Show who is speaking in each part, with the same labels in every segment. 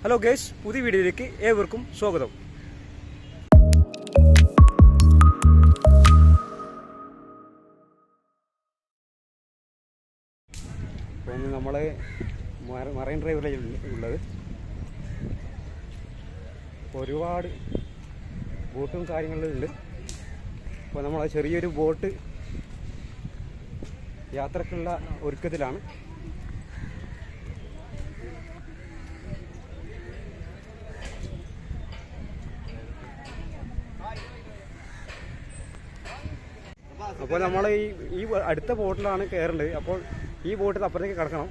Speaker 1: Hello guys, പുതിയ വീഡിയോയിലേക്ക് ഏവർക്കും സ്വാഗതം. അപ്പം നമ്മൾ മറൈൻ ഡ്രൈവിലാണ് ഉള്ളത്. ഒരുപാട് ബോട്ടും കാര്യങ്ങളും ഉണ്ട്. അപ്പോൾ നമ്മൾ ചെറിയൊരു ബോട്ട് യാത്രക്കുള്ള ഒരുക്കത്തിലാണ്. അപ്പോൾ നമ്മൾ ഈ അടുത്ത ബോട്ടിലാണ് കയറേണ്ടത്. അപ്പോൾ ഈ ബോട്ടിൽ അപ്പുറത്തേക്ക് കിടക്കണം.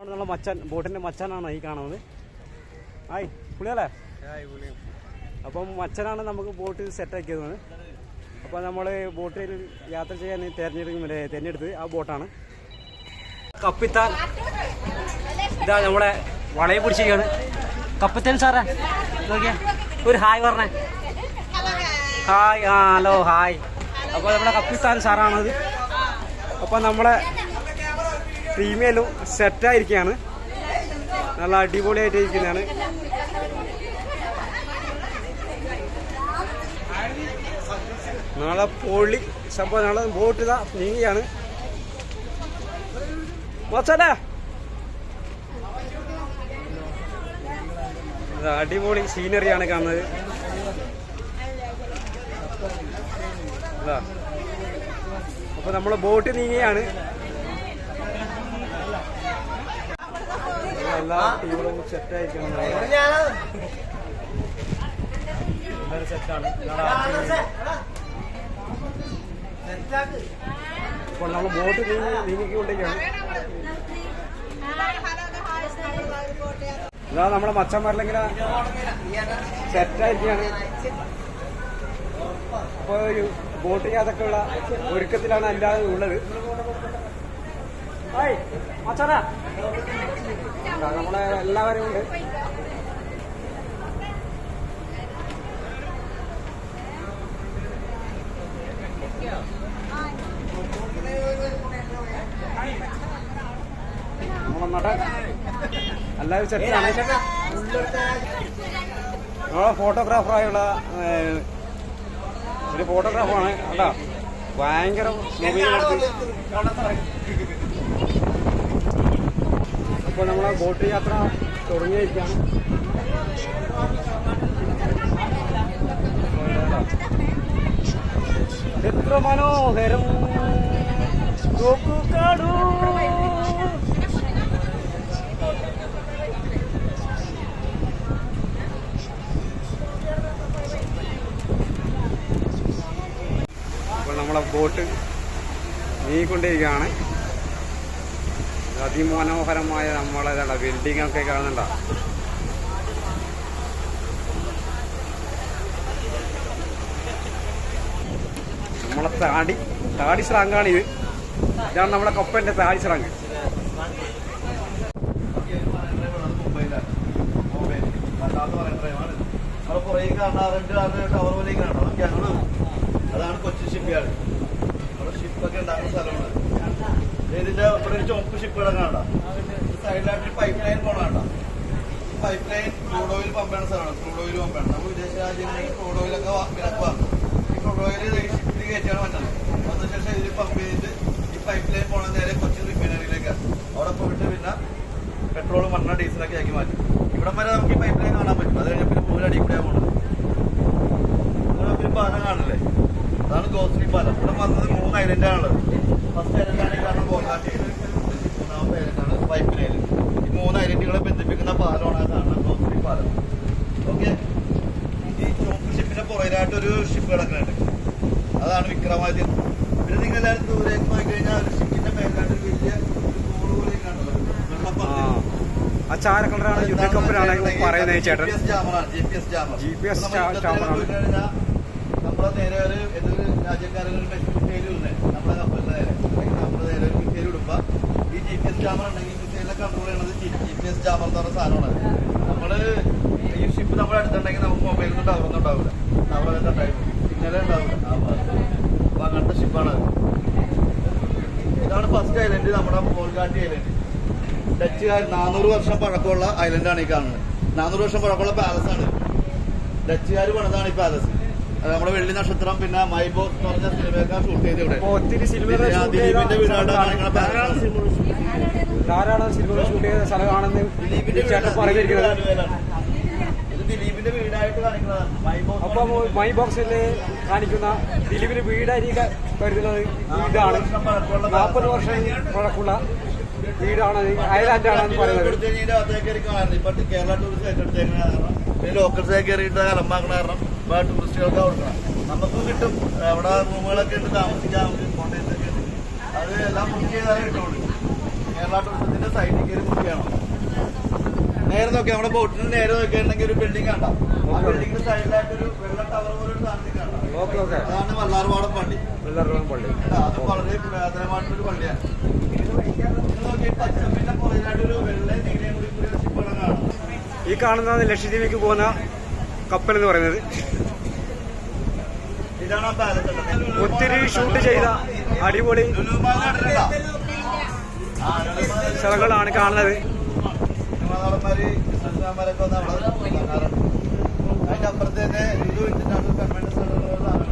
Speaker 1: നമ്മളെ മച്ചാൻ, ബോട്ടിൻ്റെ മച്ചാനാണ് ഈ കാണുന്നത്. ഹായ് പുള്ളിയല്ലേ? അപ്പം മച്ചനാണ് നമുക്ക് ബോട്ട് സെറ്റാക്കിയത്. അപ്പോൾ നമ്മൾ ബോട്ടിൽ യാത്ര ചെയ്യാൻ തിരഞ്ഞെടുത്ത് ആ ബോട്ടാണ് കപ്പിത്താൻ. ഇതാ നമ്മളെ വളയെ പിടിച്ചിരിക്കുകയാണ് കപ്പിത്താൻ സാറേ. നോക്കിയാ ഒരു ഹായ് പറഞ്ഞേ. Hi, hello, hi. അപ്പോൾ നമ്മുടെ കപ്പിത്താൻ സാറാണത്. അപ്പോൾ നമ്മളെ പ്രീമിയലും സെറ്റായിരിക്കുകയാണ്. നല്ല അടിപൊളിയായിട്ട് ഇരിക്കുന്നതാണ്. നാളെ പൊളി സംഭവം. നാളെ ബോട്ട് ഇതാ നീങ്ങിയാണ്. മച്ചാലേ, അടിപൊളി സീനറിയാണ് കാണുന്നത്. അപ്പൊ നമ്മള് ബോട്ട് നീങ്ങിയാണ്. എല്ലാ ടീമുകളും സെറ്റായിരിക്കണം. എല്ലാവരും സെറ്റാണ്. അപ്പോൾ നമ്മൾ ബോട്ട് നീങ്ങിക്കൊണ്ടിരിക്കുകയാണ്. ഇതാ നമ്മളെ മച്ചന്മാരിലിങ്ങനെ സെറ്റായിരിക്കുകയാണ്. അപ്പോൾ ഒരു ബോട്ട് യാത്രക്കുള്ള ഒരുക്കത്തിലാണ് എല്ലാവരും ഉള്ളത്. ഹായ് മച്ചാനാ, നമ്മളെ എല്ലാവരും ഉണ്ട്. നമ്മളെ എല്ലാവരും സെറ്റാണ്. നമ്മളെ ഫോട്ടോഗ്രാഫറായുള്ള ഒരു ഫോട്ടോഗ്രാഫറാണ് കേട്ടോ. ഭയങ്കര മൊബൈലെടുത്ത്. അപ്പോൾ നമ്മളെ ബോട്ട് യാത്ര തുടങ്ങിയിരിക്കുകയാണ്. എത്ര മനോഹരം നോക്കുകാടു. നമ്മളെ ബോട്ട് നീങ്ങിക്കൊണ്ടിരിക്കുകയാണ്. അതിമനോഹരമായ നമ്മളെ ബിൽഡിംഗ് ഒക്കെ കാണുന്നുണ്ടോ? നമ്മളെ താടി സ്രാങ്കാണ് ഇത്. ഇതാണ് നമ്മളെ കപ്പലിന്റെ താടി സ്രാങ്ക്.
Speaker 2: അതാണ് കൊച്ചി ഷിപ്പ് യാർഡ്. അവിടെ ഷിപ്പൊക്കെ ഉണ്ടാക്കുന്ന സ്ഥലമാണ്. ഇതിന്റെ ഇവിടെ ഒരു ചുമപ്പ് ഷിപ്പ് കിടക്കാണ്ട. സൈഡിലായിട്ട് പൈപ്പ് ലൈൻ പോകണണ്ട. പൈപ്പ് ലൈൻ ക്രൂഡ് ഓയിൽ പമ്പാണ് സ്ഥലമാണ്. ക്രൂഡ് ഓയിൽ പമ്പാണ്. നമ്മൾ വിദേശ രാജ്യങ്ങളിൽ ക്രൂഡ് ഓയിലൊക്കെ വിലക്കുവാണ്. ഈ ക്രൂഡ് ഓയിൽ ഷിപ്പിൽ കയറ്റിയാണ് വന്നത്. അതിനുശേഷം ഇതിൽ പമ്പ് ചെയ്തിട്ട് ഈ പൈപ്പ് ലൈൻ പോകണ നേരെ കൊച്ചി റിഫൈനറിയിലേക്കാണ്. അവിടെ പോയിട്ട് പിന്നെ പെട്രോളും മണ്ണെണ്ണ ഡീസലൊക്കെ ആക്കി മാറ്റും. ഇവിടെ വരെ നമുക്ക് ഈ പൈപ്പ് ലൈൻ കാണാൻ പറ്റും. അത് കഴിഞ്ഞാൽ പിന്നെ പൂരടി കൂടെ പോകണം. പാലം കാണില്ലേ? അതാണ് ഗോശ്രീ പാലം. ഇവിടെ വന്നത് 3 ഐലൻഡാണുള്ളത്. ഫസ്റ്റ് ഐലൻഡാണ് ഈ കാണുന്ന ബോൾഗാട്ടി ഐലൻഡ്. മൂന്നാമത്തെ ഐലൻഡാണ് പൈപ്പിൻ ഐലൻഡ്. ഈ 3 ഐലൻഡുകളെ ബന്ധിപ്പിക്കുന്ന പാലമാണ് ആ കാണുന്ന ഗോശ്രീ പാലം. ഓക്കെ. ഈ ചുവപ്പ് ഷിപ്പിന്റെ പുറകിലായിട്ടൊരു ഷിപ്പ് കിടക്കുന്നുണ്ട്. അതാണ് വിക്രമാദിത്യ. പിന്നെ നിങ്ങൾ എല്ലാവരും ദൂരേക്ക് പോയി കഴിഞ്ഞാൽ ഒരു ഷിപ്പിന്റെ മേലായിട്ട് വലിയ തോട് പോലെ കാണുന്നത്.
Speaker 1: ചാര കളറാണ്. യുദ്ധക്കപ്പലാണ് പറയുന്നത് ചേട്ടൻ.
Speaker 2: GPS ജാമറാണ്. നമ്മളെ നേരെ ഒരു ഏതൊരു രാജ്യക്കാരൊരു മിസൈൽ ഇടുന്നേ നമ്മളെ കപ്പലിന്റെ നേരെ. നമ്മള് നേരെ ഒരു മിസൈൽ ഇടുമ്പോ ഈ GPS ജാമർ ഉണ്ടെങ്കിൽ മിസൈലിനെ കൺട്രോൾ ചെയ്യണത് GPS ജാമർ എന്ന് പറഞ്ഞ സാധനമാണ്. നമ്മള് ഈ ഷിപ്പ് നമ്മുടെ അടുത്തുണ്ടെങ്കിൽ നമുക്ക് മൊബൈലൊന്നും ടവറൊന്നും ഉണ്ടാവില്ല. ടവറൊക്കെ ഉണ്ടായിരുന്നു. സിഗ്നലേ ഉണ്ടാവില്ല. അപ്പൊ അങ്ങനത്തെ ഷിപ്പാണ്. ഇതാണ് ഫസ്റ്റ് ഐലൻഡ്, നമ്മുടെ ബോൾഗാട്ടി ഐലൻഡ്. ഡച്ചുകാർ 400 വർഷം പഴക്കമുള്ള ഐലൻഡാണ് ഈ കാണുന്നത്. 400 വർഷം പഴക്കമുള്ള പാലസ് ആണ്. ഡച്ചുകാർ പണിതാണ് ഈ പാലസ്. അത് നമ്മുടെ വെള്ളി നക്ഷത്രം പിന്നെ മൈബോസ് എന്ന് പറഞ്ഞ സിനിമയൊക്കെ ഷൂട്ട് ചെയ്ത് ഇവിടെ.
Speaker 1: ഒത്തിരി
Speaker 2: ദിലീപിന്റെ വീടാണ് കാണിക്കുന്ന പാലസ്.
Speaker 1: ധാരാളം സിനിമകൾ ഷൂട്ട് ചെയ്ത സ്ഥലമാണെന്ന് ചേട്ടൻ പറഞ്ഞിരിക്കുന്നത്.
Speaker 2: ദിലീപിന്റെ വീടായിട്ട് കാണിക്കുന്നതാണ്.
Speaker 1: അപ്പൊ മൈ ബോക്സിൽ കാണിക്കുന്ന ദിലീപിന്റെ വീടായിരിക്കും കരുതുന്നത് ഇതാണ്. 40 വർഷം പഴക്കമുള്ള വീടാണ്, ഐലാൻഡാണെന്ന് പറയുന്നത്.
Speaker 2: ഇപ്പൊ കേരള ടൂറിസ്റ്റ് ഏറ്റെടുത്തേക്കുന്ന കാരണം ലോക്കൽസ് കയറിയിട്ട് അലമ്പാക്കണ കാരണം ടൂറിസ്റ്റുകൾക്ക് കൊടുക്കണം. നമുക്കും കിട്ടും. അവിടെ റൂമുകളൊക്കെ ഉണ്ട്, താമസിക്കാം, കോട്ടയത്തൊക്കെ ഉണ്ട്. അത് എല്ലാം ബുക്ക് ചെയ്താലേ കിട്ടുള്ളൂ. കേരള ടൂറിസത്തിന്റെ സൈറ്റിൽ കയറി ബുക്ക് ചെയ്യണം. നേരെ നോക്കി നമ്മുടെ ബോട്ടിന് നേരെ നോക്കിയിട്ടുണ്ടെങ്കിൽ ഒരു ബിൽഡിംഗ് ഉണ്ടാവും. ആ ബിൽഡിംഗിന്റെ സൈഡിലായിട്ട് ഒരു വെള്ള ടവർ പോലെ ഒരു സാധനത്തിൽ കാണാം. അതാണ് വല്ലാർപാടം പള്ളി. അത് വളരെ പുരാതനമായിട്ടൊരു പള്ളിയാണ്. നോക്കി പച്ചപ്പിന്റെ പുറകിലായിട്ടൊരു വെള്ള നീലയും കൂടി കൂടി ഷിപ്പുകൾ കാണാം.
Speaker 1: ഈ കാണുന്നത് ലക്ഷദ്വീപിലേക്ക് പോകുന്ന കപ്പൽ എന്ന് പറയുന്നത്.
Speaker 2: ഇതാണ് ആ പാലസ്.
Speaker 1: ഒത്തിരി ഷൂട്ട് ചെയ്ത അടിപൊളി സ്ഥലങ്ങളാണ് കാണുന്നത്.
Speaker 2: നടന്മാര് ബിസിനസ്മാരൊക്കെ വന്ന് അവിടെ കാണാറുണ്ട്. അതിന്റെ അപ്പുറത്ത് തന്നെ ഇന്റർനാഷണൽ കൺവെൻഷൻ സെന്ററുകളാണ്.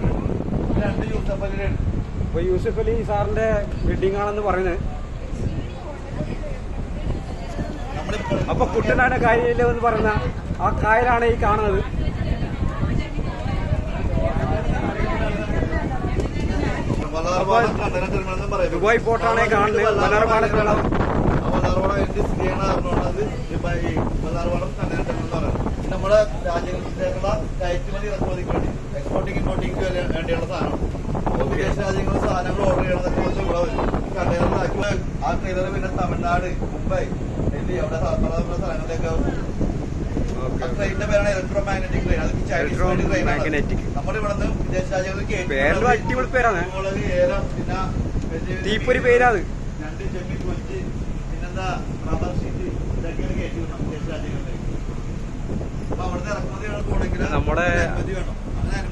Speaker 2: 2 യൂസഫ് അലിയുണ്ട്.
Speaker 1: അപ്പൊ യൂസഫ് അലി സാറിന്റെ ബിൽഡിംഗ് ആണെന്ന് പറയുന്നത്. അപ്പൊ കുട്ടനാട് കായലിൽ എന്ന് പറയുന്ന ആ കായലാണ് ഈ കാണുന്നത്. ദുബായ് പോർട്ടാണ് കാണുന്നത്. വല്ലാർപാടത്തുള്ള
Speaker 2: വല്ലാർപാടം എന്ത് സ്ഥിതിയാണ് പറഞ്ഞുകൊണ്ടത് വല്ലാർപാടം കണ്ണന ടെർമിനൽ എന്ന് പറയുന്നത്. നമ്മുടെ രാജ്യങ്ങളിലേക്കുള്ള കയറ്റുമതി ഇറക്കുമതിക്ക് വേണ്ടി എക്സ്പോർട്ടിങ് ഇമ്പോർട്ടിങ് വേണ്ടിയുള്ള സാധനം. വിദേശ രാജ്യങ്ങളിൽ സാധനങ്ങൾ ഓർഡർ ചെയ്യണതൊക്കെ വന്ന് ഇവിടെ വരും. കണ്ടെയ്നറിലാക്കി ആ ട്രെയിലർ പിന്നെ തമിഴ്നാട്, മുംബൈ, ഡൽഹി അവിടെ സ്ഥലങ്ങളിലേക്ക് ട്രെയിനിന്റെ പേരാണ് ഇലക്ട്രോ മാഗ്നറ്റിക് ട്രെയിൻ. അത് ചൈനീസ് ട്രെയിൻ. നമ്മുടെ ഇവിടെ നിന്ന് വിദേശ രാജ്യങ്ങളിൽ
Speaker 1: അടിപൊളി പേരാണ്.
Speaker 2: ഏലം പിന്നെ
Speaker 1: തീപ്പൊരി പേരാത്.
Speaker 2: 2 ചെമ്മീൻ കൊഞ്ച് പിന്നെന്താ റബ്ബർ ഷീറ്റ് ഇതൊക്കെയാണ് കയറ്റി വിടണം വിദേശ രാജ്യങ്ങളിലേക്ക്. അപ്പൊ അവിടുത്തെ ഇറക്കുമതികൾ പോകണമെങ്കിൽ
Speaker 1: നമ്മുടെ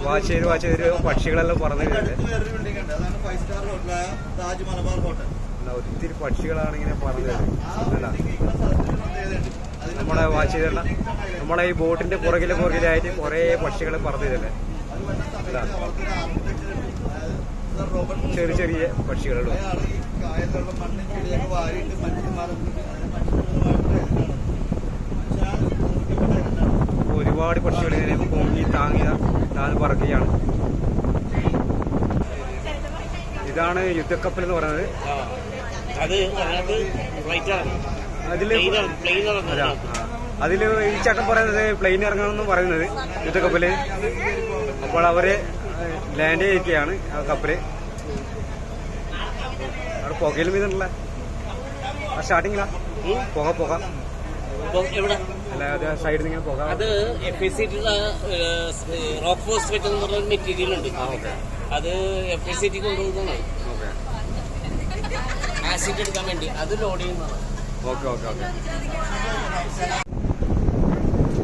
Speaker 1: വാച്ച് ചെയ്ത് പക്ഷികളെല്ലാം പറഞ്ഞു.
Speaker 2: വേറൊരു ബിൽഡിംഗ് ഉണ്ട്. അതാണ് 5 സ്റ്റാർ ഹോട്ടലായ താജ് മലബാർ ഹോട്ടൽ.
Speaker 1: ഒത്തിരി പക്ഷികളാണ് ഇങ്ങനെ പറഞ്ഞത്.
Speaker 2: അതിന്
Speaker 1: നമ്മുടെ വാച്ച് ചെയ്തല്ല നമ്മളെ ഈ ബോട്ടിന്റെ പുറകിലായിട്ട് കുറെ പക്ഷികൾ പറഞ്ഞതല്ലേ. ചെറിയ ചെറിയ പക്ഷികളുള്ളൂ.
Speaker 2: കായലിലുള്ള മണ്ണും ചെടിയൊക്കെ വാരിയിട്ട്
Speaker 1: ഒരുപാട് പക്ഷികൾ ഇങ്ങനെ പൊങ്ങി താന്ന് പറക്കുകയാണ്. ഇതാണ് യുദ്ധക്കപ്പൽ എന്ന് പറയുന്നത്. അതില് ഈ ചട്ടം പറയുന്നത് പ്ലെയിൻ ഇറങ്ങണമെന്ന് പറയുന്നത് യുദ്ധക്കപ്പല്. അപ്പോൾ അവര് ലാൻഡ് ചെയ്യിക്കുകയാണ് ആ കപ്പല്. അവിടെ പുകയിലും ഇതുണ്ടല്ല സ്റ്റാർട്ടിങ്ങിലാ പുക അല്ലാതെ സൈഡിൽ നിന്ന് പുക.
Speaker 3: അത് FACT റോക്ക് ഫോസ്ഫേറ്റ് എന്ന് പറഞ്ഞ മെറ്റീരിയൽ ഉണ്ട്. അത് FACT കൊണ്ടുപോകുന്നതാണ്. ആസിഡ് എടുക്കാൻ വേണ്ടി അത് ലോഡ് ചെയ്യുന്നതാണ്.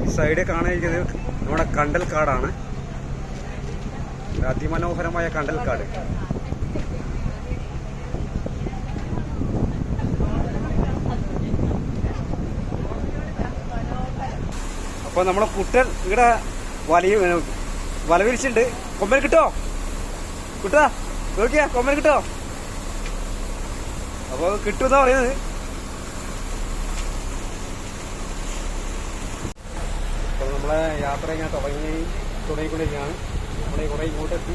Speaker 1: ഈ സൈഡിൽ കാണാനിരിക്കുന്നത് നമ്മുടെ കണ്ടൽക്കാടാണ്. അതിമനോഹരമായ കണ്ടൽക്കാട്. അപ്പൊ നമ്മളെ കുട്ടൻ ഇവിടെ വല വിരിച്ചിട്ടുണ്ട്. കൊമ്പൻ കിട്ടോ കുട്ടാ നോക്കിയാ കൊമ്പൻ കിട്ടോ. അപ്പൊ കിട്ടുമെന്നാ പറയുന്നത്. അപ്പൊ നമ്മളെ യാത്ര ഇങ്ങനെ തുടങ്ങിക്കൊണ്ടിരിക്കുകയാണ്. നമ്മളെ കുറെ ഇങ്ങോട്ടെത്തി.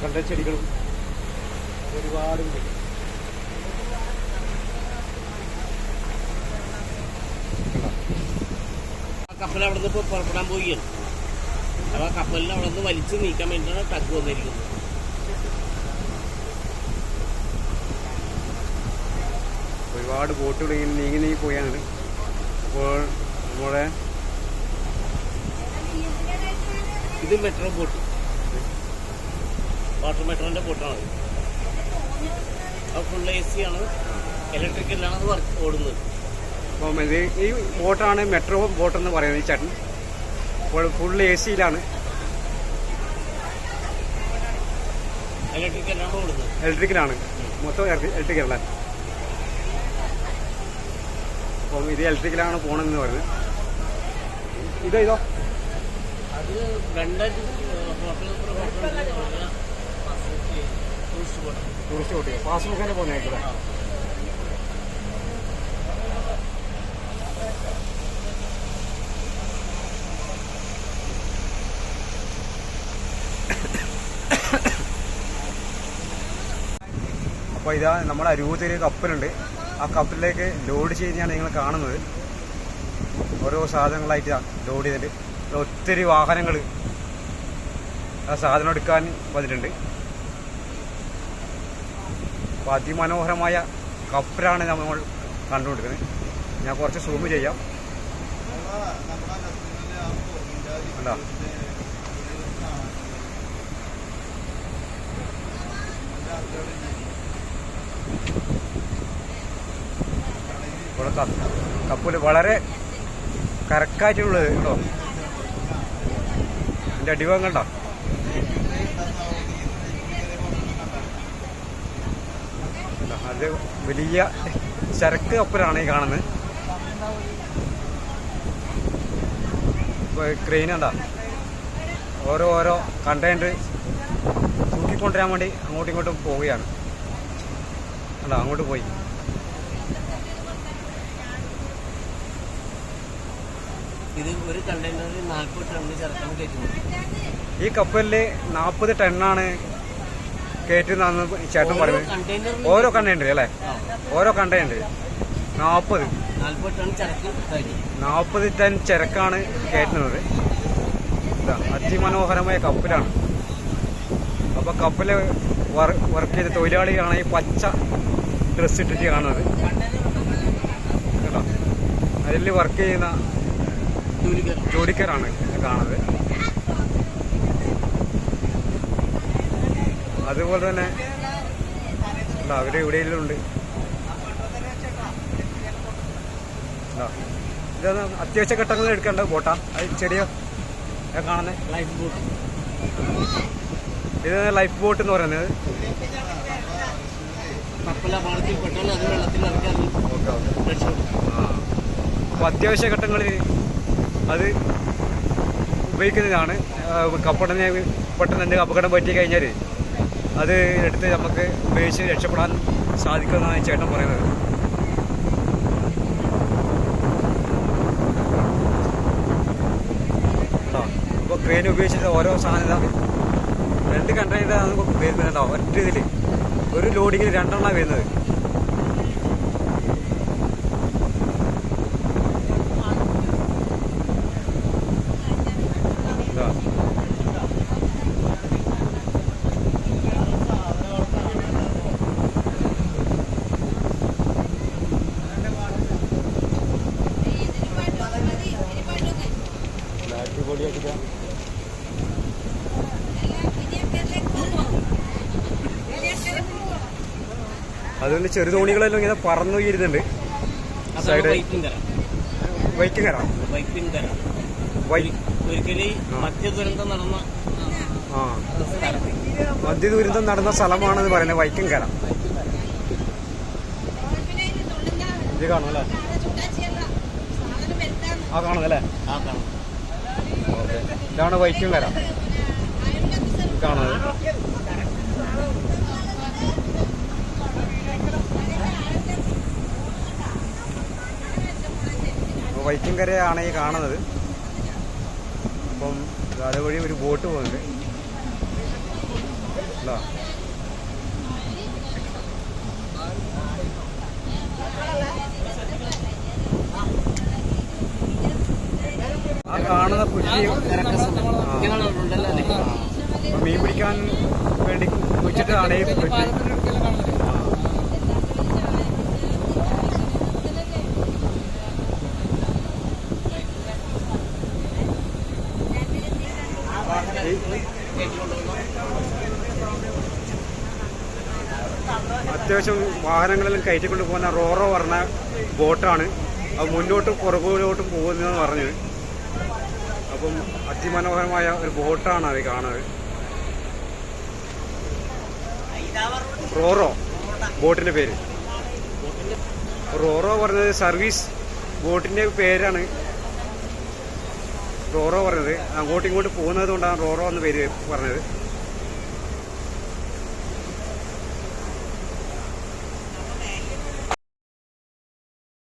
Speaker 1: കണ്ട ചെടികളും ഒരുപാടുണ്ട്.
Speaker 3: കപ്പൽ അവിടെ നിന്ന് ഇപ്പോൾ പുറപ്പെടാൻ പോവുകയാണ്. അപ്പോൾ ആ കപ്പലിനെ അവിടെ നിന്ന് വലിച്ചു നീക്കാൻ വേണ്ടിയാണ് ടഗ് വന്നിരിക്കുന്നത്.
Speaker 1: ഒരുപാട് ബോട്ടുകൾ ഇങ്ങനെ നീങ്ങി പോയാണ്. അപ്പോൾ നമ്മുടെ
Speaker 3: ഇത് മെട്രോ ബോട്ട്, വാട്ടർ മെട്രോന്റെ ബോട്ടാണ്. അത് ഫുൾ AC ആണ്, ഇലക്ട്രിക്കലാണ് അത് ഓടുന്നത്.
Speaker 1: അപ്പം ഇത് ഈ ബോട്ടാണ് മെട്രോ ബോട്ടെന്ന് പറയുന്നത് ഈ ചേട്ടൻ. അപ്പോൾ ഫുൾ AC-യിലാണ്.
Speaker 3: ഇലക്ട്രിക്കലാണ് ഓടുന്നത്.
Speaker 1: ഇലക്ട്രിക്കലാണ് മൊത്തം ഇലക്ട്രിക്കലല്ലേ. അപ്പം ഇത് ഇലക്ട്രിക്കലാണ് പോകണമെന്ന് പറഞ്ഞത്. ഇതോ
Speaker 3: അത് രണ്ടായിട്ട് ഹോട്ടൽ
Speaker 1: ടൂറിസ്റ്റ് ബോട്ട് പാസ്ബുക്ക് തന്നെ പോകുന്നതായിരിക്കും. അപ്പോൾ ഇതാ നമ്മുടെ അരൂപത്തിൽ കപ്പലുണ്ട്. ആ കപ്പലിലേക്ക് ലോഡ് ചെയ്യുന്നതാണ് നിങ്ങൾ കാണുന്നത്. ഓരോ സാധനങ്ങളായിട്ട് ലോഡ് ചെയ്തിട്ട് ഒത്തിരി വാഹനങ്ങൾ ആ സാധനം എടുക്കാൻ വന്നിട്ടുണ്ട്. അപ്പോൾ അതിമനോഹരമായ കപ്പലാണ് നമ്മൾ കണ്ടുകൊണ്ടിരിക്കുന്നത്. ഞാൻ കുറച്ച് സൂം ചെയ്യാം. കണ്ടോ? ഇവിടെ കപ്പല് വളരെ കറക്റ്റായിട്ടുള്ളത് കേട്ടോ. എൻ്റെ അടിഭാഗം കണ്ടോ? അത് വലിയ ചരക്ക് കപ്പലാണ് ഈ കാണുന്നത്. ഇപ്പോൾ ക്രെയിൻ കണ്ടോ? ഓരോ കണ്ടെയ്നർ തൂക്കിക്കൊണ്ടുവരാൻ വേണ്ടി അങ്ങോട്ടും ഇങ്ങോട്ടും പോവുകയാണ്. കണ്ടോ? അങ്ങോട്ട് പോയി.
Speaker 3: ഇത് ഒരു കണ്ടെയ്നറിൽ 40 ടണ്ണ് ചരക്കാണ് കയറ്റുന്നത്.
Speaker 1: ഈ കപ്പലിൽ 40 ടണ്ണാണ് കയറ്റുന്നതെന്ന് ചേട്ടൻ പറയുന്നത്. ഓരോ കണ്ടെയ്നർ അല്ലേ? ഓരോ കണ്ടെയ്നർ 40
Speaker 3: ടൺ ചരക്ക് കയറ്റും.
Speaker 1: 40 ടൺ ചരക്കാണ് കയറ്റുന്നത്. അതിമനോഹരമായ കപ്പലാണ്. അപ്പൊ കപ്പല് വർക്ക് ചെയ്ത തൊഴിലാളികളാണ് ഈ പച്ച ഡ്രസ് ഇട്ടിട്ട് കാണുന്നത് കേട്ടോ. അതിൽ വർക്ക് ചെയ്യുന്ന ജോലിക്കാരാണ് കാണുന്നത്. അതുപോലെ തന്നെ അവര് ഇവിടെയുണ്ട്. ഇതൊന്ന് അത്യാവശ്യ ഘട്ടങ്ങളിൽ എടുക്കേണ്ട ബോട്ടാ. അത് ചെറിയ കാണുന്നത്
Speaker 3: ലൈഫ് ബോട്ട്.
Speaker 1: ഇത് ലൈഫ് ബോട്ട് എന്ന് പറയുന്നത്.
Speaker 3: കപ്പൽ അപകടത്തിൽപ്പെട്ടാൽ അത് വെള്ളത്തിൽ ഇറക്കി
Speaker 1: അപ്പോൾ അത്യാവശ്യ ഘട്ടങ്ങളിൽ അത് ഉപയോഗിക്കുന്നതാണ്. കപ്പലിനെ പെട്ടെന്ന് എന്തെങ്കിലും അപകടം പറ്റി കഴിഞ്ഞാൽ അത് എടുത്ത് നമുക്ക് ഉപയോഗിച്ച് രക്ഷപ്പെടാൻ സാധിക്കുമെന്നാണ് ചേട്ടൻ പറയുന്നത്. അപ്പോൾ ക്രെയിൻ ഉപയോഗിച്ചിട്ട് ഓരോ സാധനം 2 കണ്ടെയ്നറാണ് വരുന്നത്. ഒറ്റ ഇതിൽ ഒരു ലോഡിങ്ങിൽ 2 എണ്ണം വരുന്നത്. അതുകൊണ്ട് ചെറുതോണികളെല്ലാം ഇങ്ങനെ പറന്നുയരുന്നുണ്ട്. സൈഡ് വൈക്കിങ്ങര
Speaker 3: ഒരിക്കലും
Speaker 1: മധ്യ ദുരന്തം നടന്ന സ്ഥലമാണെന്ന് പറയുന്നത് വൈക്കിങ്ങര. ഇത് കാണുമല്ലേ? ആ കാണുന്നല്ലേ? ഓക്കെ, ഇതാണ് വൈക്കിങ്ങര കാണുന്നത്. വൈക്കിങ്ങരയാണ് ഈ കാണുന്നത്. അപ്പം അതുവഴി ഒരു ബോട്ട് പോകുന്നുണ്ട്. ആ കാണുന്ന കുറ്റി മീൻ പിടിക്കാൻ വേണ്ടി കുഴിച്ചിട്ടാണ് ഈ കുറ്റി. അത്യാവശ്യം വാഹനങ്ങളെല്ലാം കയറ്റിക്കൊണ്ട് പോകുന്ന റോറോ പറഞ്ഞ ബോട്ടാണ്. അത് മുന്നോട്ടും പുറകോട്ടും പോകുന്നതെന്ന് പറഞ്ഞത്. അപ്പം അതിമനോഹരമായ ഒരു ബോട്ടാണ് അത് കാണുന്നത്. റോറോ ബോട്ടിന്റെ പേര്. റോറോ പറഞ്ഞത് സർവീസ് ബോട്ടിന്റെ പേരാണ് റോറോ പറഞ്ഞത്. അങ്ങോട്ടും ഇങ്ങോട്ട് പോകുന്നത് കൊണ്ടാണ് റോറോ എന്ന് പേര് പറഞ്ഞത്.